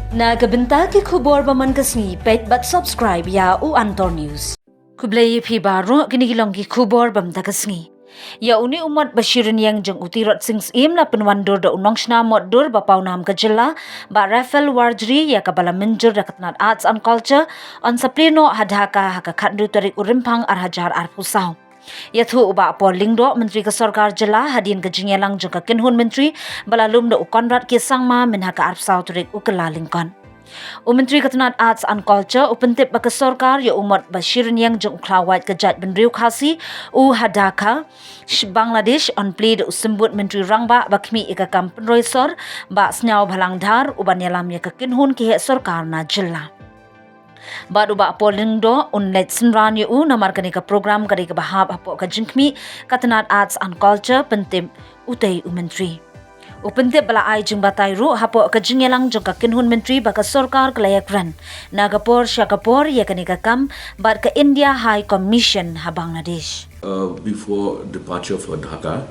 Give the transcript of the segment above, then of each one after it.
Nagabenta ki KHUBOR baman kasni pet but subscribe ya u Antor News. Kublay phi baro kinigilong ki KHUBOR bam takasni. Ya uni umat bashirin yang jeng U Tirot Sing im la penwandur da unong shna moddur ba paunam ka jilla ba Rafael Wardri ya kabala menjur da katnat arts and culture on saplino hadhaka haka khandu tarik urimpang arhajar arpusaw. Yathu uba polling do menteri ke Sorkar jilla hadin ke jingelang jeng ka kinhun menteri balalum da ukonrat ki sangma min haka arpsaw tarik ukela lingkon. Menteri Ketenat Arts and Culture upentip baka Sorkar ya umat bashirin yang jeng uklawat kejat benriu khasi Dhaka Bangladesh on plie da usembut menteri rangba bakmi ikakam penroisor ba snyau bhalangdhar uban yalam ya kekinhun ki Sorkar na jilla. Badu ba polling do leit senran ya namar kanika program kadika bahab hapo ka jengkmi Ketenat Arts and Culture pentip utai menteri. Upentip bala ay jeng batay ru hapo ka jingelang jeng ka kinhun menteri baka Sorkar kelayakran nagapor syakapor ya kanika kam bat ka India High Commission ha Bangladesh. Before departure for Dhaka,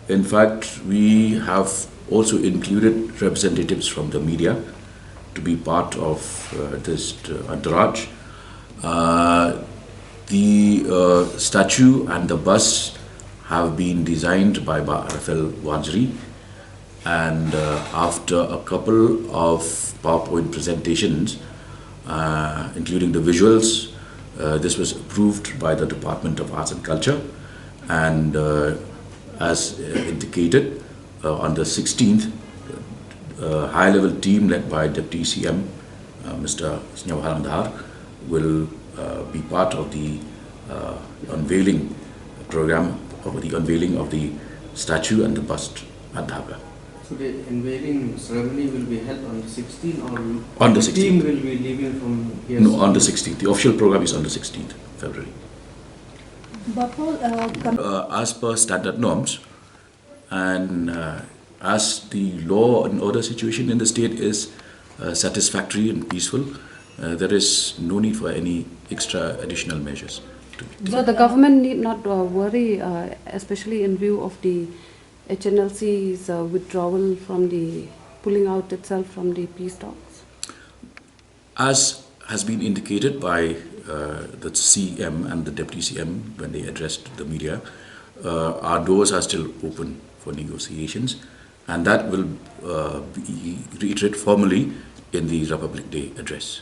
in fact, we have also included representatives from the media to be part of this entourage. The statue and the bus have been designed by Rafael Wardri. And after a couple of PowerPoint presentations, including the visuals, this was approved by the Department of Arts and Culture. And as indicated, on the 16th, a high-level team led by Deputy CM, Mr. Bhalangdhar, will be part of the unveiling program, of the unveiling of the statue and the bust at Dhaka. So the unveiling ceremony will be held on the 16th, or on the 16th. The team will be leaving from here? No, on the 16th. The official program is on the 16th February. As per standard norms, and as the law and order situation in the state is satisfactory and peaceful, there is no need for any extra additional measures to be taken. So the government need not worry, especially in view of the HNLC's withdrawal from the pulling out itself from the peace talks? As has been indicated by the CM and the Deputy CM when they addressed the media, our doors are still open for negotiations, and that will be reiterated formally in the Republic Day address.